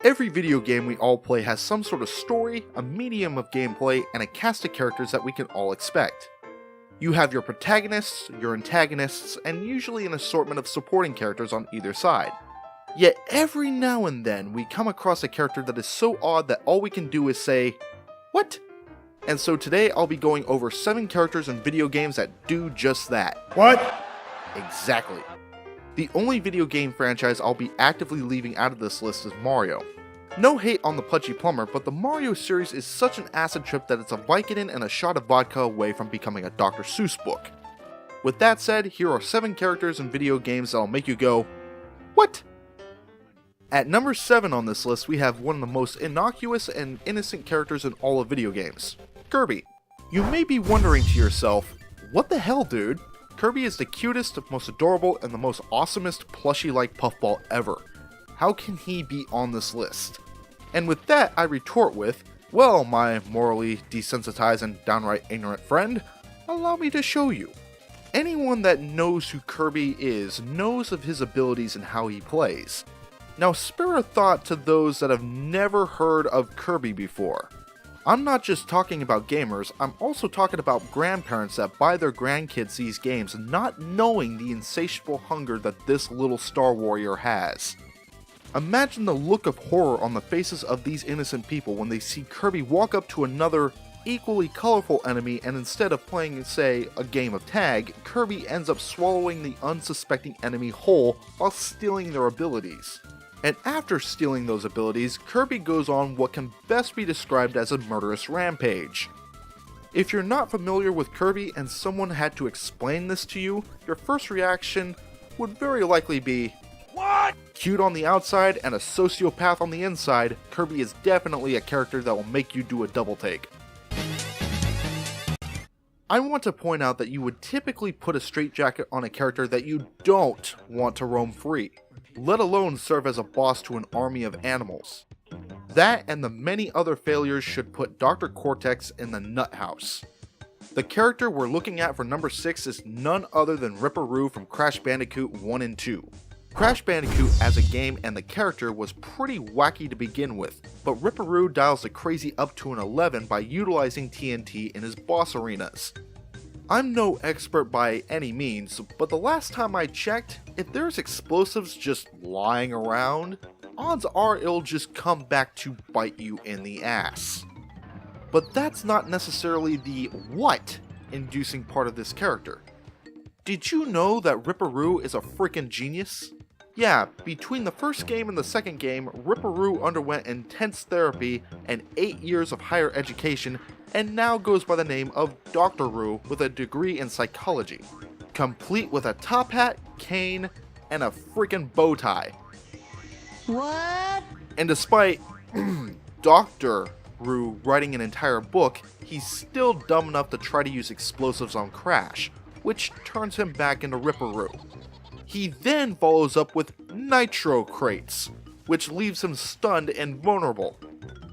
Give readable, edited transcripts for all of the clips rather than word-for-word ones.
Every video game we all play has some sort of story, a medium of gameplay, and a cast of characters that we can all expect. You have your protagonists, your antagonists, and usually an assortment of supporting characters on either side. Yet every now and then we come across a character that is so odd that all we can do is say, "What?" And so today I'll be going over 7 characters in video games that do just that. What? Exactly. The only video game franchise I'll be actively leaving out of this list is Mario. No hate on the Pudgy Plumber, but the Mario series is such an acid trip that it's a Vicodin and a shot of vodka away from becoming a Dr. Seuss book. With that said, here are 7 characters in video games that'll make you go, "What?" At number 7 on this list, we have one of the most innocuous and innocent characters in all of video games, Kirby. You may be wondering to yourself, what the hell, dude? Kirby is the cutest, most adorable, and the most awesomest plushie-like puffball ever. How can he be on this list? And with that, I retort with, well, my morally desensitized and downright ignorant friend, allow me to show you. Anyone that knows who Kirby is knows of his abilities and how he plays. Now spare a thought to those that have never heard of Kirby before. I'm not just talking about gamers, I'm also talking about grandparents that buy their grandkids these games not knowing the insatiable hunger that this little Star Warrior has. Imagine the look of horror on the faces of these innocent people when they see Kirby walk up to another equally colorful enemy, and instead of playing, say, a game of tag, Kirby ends up swallowing the unsuspecting enemy whole while stealing their abilities. And after stealing those abilities, Kirby goes on what can best be described as a murderous rampage. If you're not familiar with Kirby and someone had to explain this to you, your first reaction would very likely be, "What?" Cute on the outside and a sociopath on the inside, Kirby is definitely a character that will make you do a double take. I want to point out that you would typically put a straitjacket on a character that you don't want to roam free, let alone serve as a boss to an army of animals. That and the many other failures should put Dr. Cortex in the nut house. The character we're looking at for number 6 is none other than Ripperoo from Crash Bandicoot 1 and 2. Crash Bandicoot as a game and the character was pretty wacky to begin with, but Ripperoo dials the crazy up to an 11 by utilizing TNT in his boss arenas. I'm no expert by any means, but the last time I checked, if there's explosives just lying around, odds are it'll just come back to bite you in the ass. But that's not necessarily the what inducing part of this character. Did you know that Ripperoo is a freaking genius? Yeah, between the first game and the second game, Ripperoo underwent intense therapy and 8 years of higher education, and now goes by the name of Dr. Roo with a degree in psychology, complete with a top hat, cane, and a freaking bow tie. What? And despite Dr. Roo writing an entire book, he's still dumb enough to try to use explosives on Crash, which turns him back into Ripperoo. He then follows up with Nitro Crates, which leaves him stunned and vulnerable.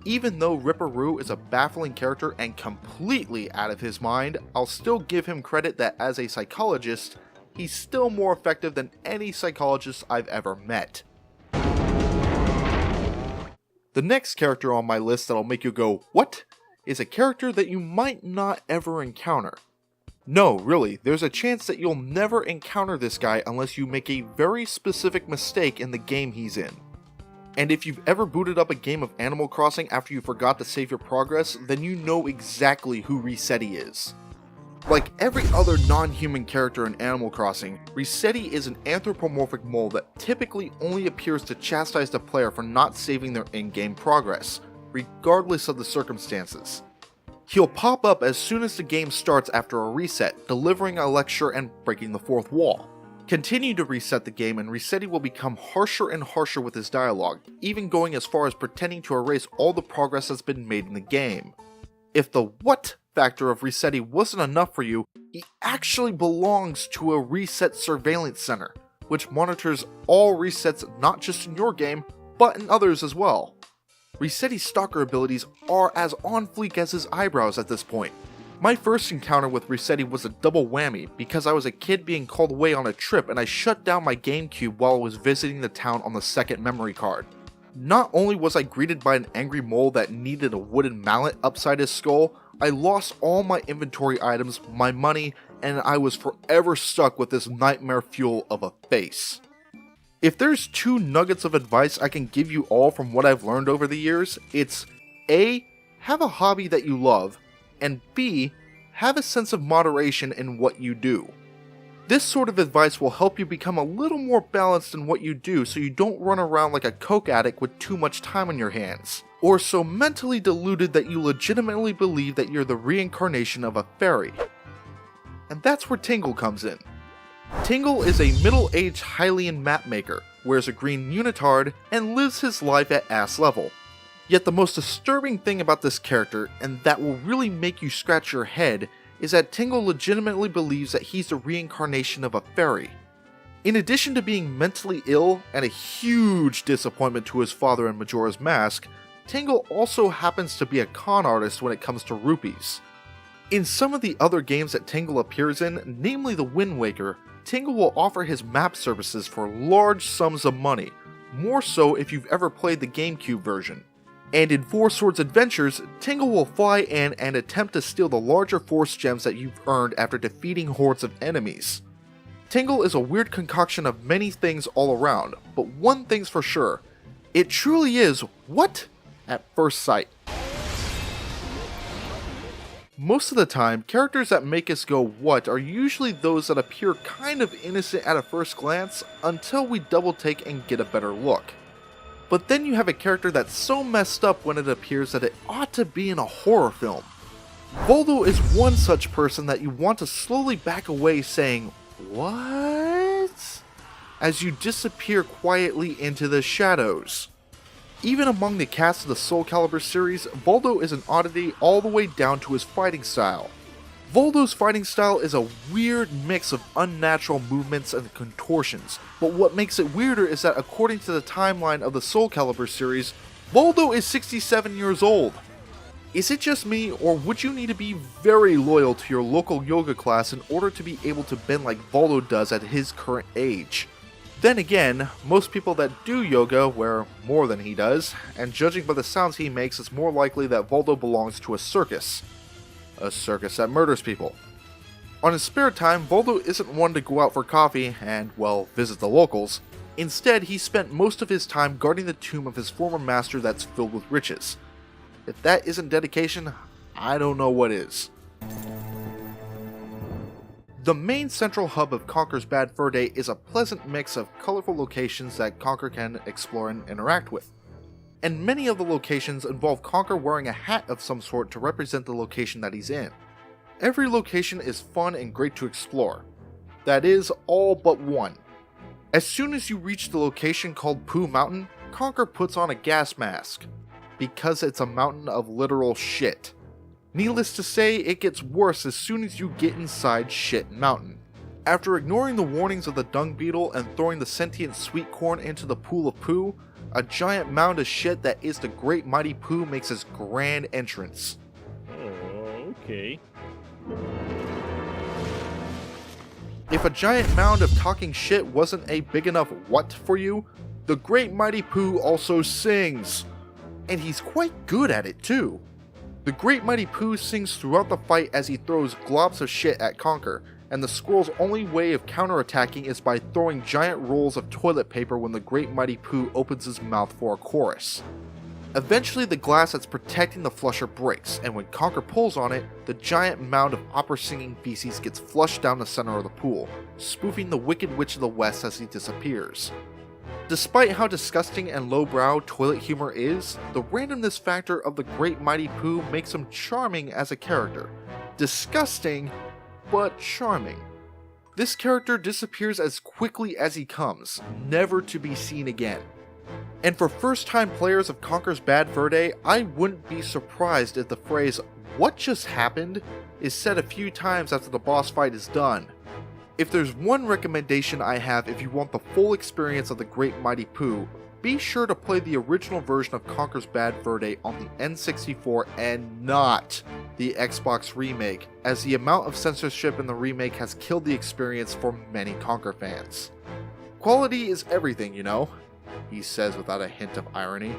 Even though Ripperoo is a baffling character and completely out of his mind, I'll still give him credit that as a psychologist, he's still more effective than any psychologist I've ever met. The next character on my list that'll make you go, "What?" is a character that you might not ever encounter. No, really, there's a chance that you'll never encounter this guy unless you make a very specific mistake in the game he's in. And if you've ever booted up a game of Animal Crossing after you forgot to save your progress, then you know exactly who Resetti is. Like every other non-human character in Animal Crossing, Resetti is an anthropomorphic mole that typically only appears to chastise the player for not saving their in-game progress, regardless of the circumstances. He'll pop up as soon as the game starts after a reset, delivering a lecture and breaking the fourth wall. Continue to reset the game and Resetti will become harsher and harsher with his dialogue, even going as far as pretending to erase all the progress that's been made in the game. If the what factor of Resetti wasn't enough for you, he actually belongs to a reset surveillance center, which monitors all resets not just in your game, but in others as well. Resetti's stalker abilities are as on fleek as his eyebrows at this point. My first encounter with Resetti was a double whammy because I was a kid being called away on a trip and I shut down my GameCube while I was visiting the town on the second memory card. Not only was I greeted by an angry mole that needed a wooden mallet upside his skull, I lost all my inventory items, my money, and I was forever stuck with this nightmare fuel of a face. If there's 2 nuggets of advice I can give you all from what I've learned over the years, it's A. Have a hobby that you love, and B. Have a sense of moderation in what you do. This sort of advice will help you become a little more balanced in what you do so you don't run around like a coke addict with too much time on your hands, or so mentally deluded that you legitimately believe that you're the reincarnation of a fairy. And that's where Tingle comes in. Tingle is a middle-aged Hylian mapmaker, wears a green unitard, and lives his life at ass level. Yet the most disturbing thing about this character, and that will really make you scratch your head, is that Tingle legitimately believes that he's the reincarnation of a fairy. In addition to being mentally ill and a huge disappointment to his father in Majora's Mask, Tingle also happens to be a con artist when it comes to rupees. In some of the other games that Tingle appears in, namely the Wind Waker, Tingle will offer his map services for large sums of money, more so if you've ever played the GameCube version. And in Four Swords Adventures, Tingle will fly in and attempt to steal the larger force gems that you've earned after defeating hordes of enemies. Tingle is a weird concoction of many things all around, but one thing's for sure, it truly is what? At first sight. Most of the time, characters that make us go what are usually those that appear kind of innocent at a first glance until we double take and get a better look. But then you have a character that's so messed up when it appears that it ought to be in a horror film. Baldo is one such person that you want to slowly back away saying, "What?" as you disappear quietly into the shadows. Even among the cast of the Soul Calibur series, Baldo is an oddity all the way down to his fighting style. Baldo's fighting style is a weird mix of unnatural movements and contortions, but what makes it weirder is that according to the timeline of the Soul Calibur series, Baldo is 67 years old. Is it just me, or would you need to be very loyal to your local yoga class in order to be able to bend like Baldo does at his current age? Then again, most people that do yoga wear more than he does, and judging by the sounds he makes, it's more likely that Baldo belongs to a circus. A circus that murders people. On his spare time, Baldo isn't one to go out for coffee and, well, visit the locals. Instead, he spent most of his time guarding the tomb of his former master that's filled with riches. If that isn't dedication, I don't know what is. The main central hub of Conker's Bad Fur Day is a pleasant mix of colorful locations that Conker can explore and interact with. And many of the locations involve Conker wearing a hat of some sort to represent the location that he's in. Every location is fun and great to explore. That is, all but one. As soon as you reach the location called Poo Mountain, Conker puts on a gas mask. Because it's a mountain of literal shit. Needless to say, it gets worse as soon as you get inside Shit Mountain. After ignoring the warnings of the dung beetle and throwing the sentient sweet corn into the pool of poo, a giant mound of shit that is the Great Mighty Poo makes its grand entrance. Oh, okay. If a giant mound of talking shit wasn't a big enough what for you, the Great Mighty Poo also sings. And he's quite good at it too. The Great Mighty Poo sings throughout the fight as he throws globs of shit at Conker, and the squirrel's only way of counterattacking is by throwing giant rolls of toilet paper when the Great Mighty Poo opens his mouth for a chorus. Eventually the glass that's protecting the flusher breaks, and when Conker pulls on it, the giant mound of opera-singing feces gets flushed down the center of the pool, spoofing the Wicked Witch of the West as he disappears. Despite how disgusting and lowbrow toilet humor is, the randomness factor of the Great Mighty Poo makes him charming as a character. Disgusting, but charming. This character disappears as quickly as he comes, never to be seen again. And for first-time players of Conker's Bad Fur Day, I wouldn't be surprised if the phrase, "What just happened?" is said a few times after the boss fight is done. If there's one recommendation I have if you want the full experience of the Great Mighty Poo, be sure to play the original version of Conker's Bad Fur Day on the N64 and not the Xbox remake, as the amount of censorship in the remake has killed the experience for many Conker fans. Quality is everything, you know. he says without a hint of irony.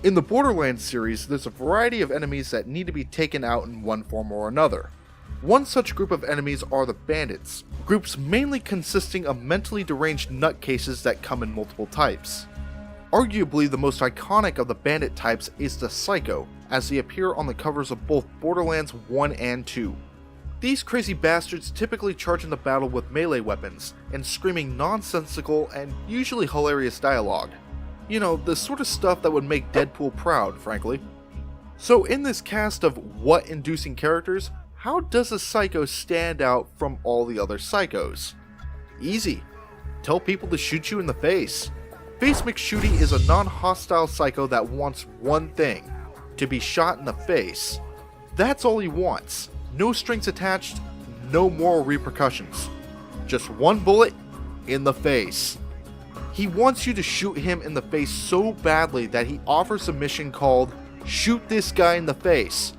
In the Borderlands series, there's a variety of enemies that need to be taken out in one form or another. One such group of enemies are the bandits, groups mainly consisting of mentally deranged nutcases that come in multiple types. Arguably the most iconic of the bandit types is the Psycho, as they appear on the covers of both Borderlands 1 and 2. These crazy bastards typically charge into battle with melee weapons, and screaming nonsensical and usually hilarious dialogue. You know, the sort of stuff that would make Deadpool proud, frankly. So in this cast of what-inducing characters, how does a Psycho stand out from all the other Psychos? Easy. Tell people to shoot you in the face. Face McShooty is a non-hostile Psycho that wants one thing: to be shot in the face. That's all he wants. No strings attached, no moral repercussions. Just one bullet in the face. He wants you to shoot him in the face so badly that he offers a mission called "Shoot this guy in the face."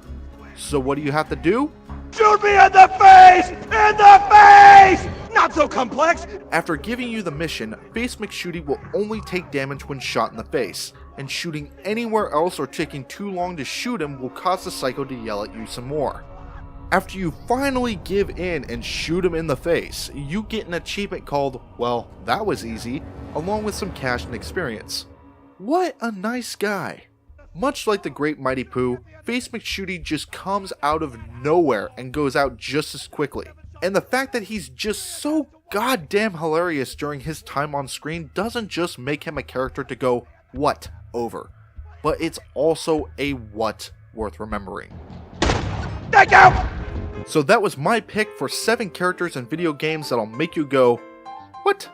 So what do you have to do? Shoot me in the face! In the face! Not so complex! After giving you the mission, Face McShooty will only take damage when shot in the face, and shooting anywhere else or taking too long to shoot him will cause the Psycho to yell at you some more. After you finally give in and shoot him in the face, you get an achievement called, well, that was easy, along with some cash and experience. What a nice guy. Much like the Great Mighty Poo, Face McShooty just comes out of nowhere and goes out just as quickly. And the fact that he's just so goddamn hilarious during his time on screen doesn't just make him a character to go what over, but it's also a what worth remembering. Thank you! So that was my pick for 7 characters in video games that'll make you go, what?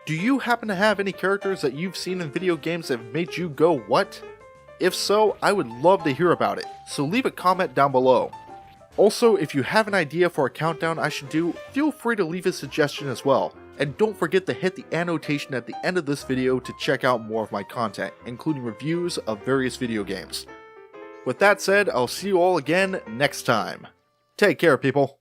Do you happen to have any characters that you've seen in video games that have made you go, what? If so, I would love to hear about it, so leave a comment down below. Also, if you have an idea for a countdown I should do, feel free to leave a suggestion as well. And don't forget to hit the annotation at the end of this video to check out more of my content, including reviews of various video games. With that said, I'll see you all again next time. Take care, people.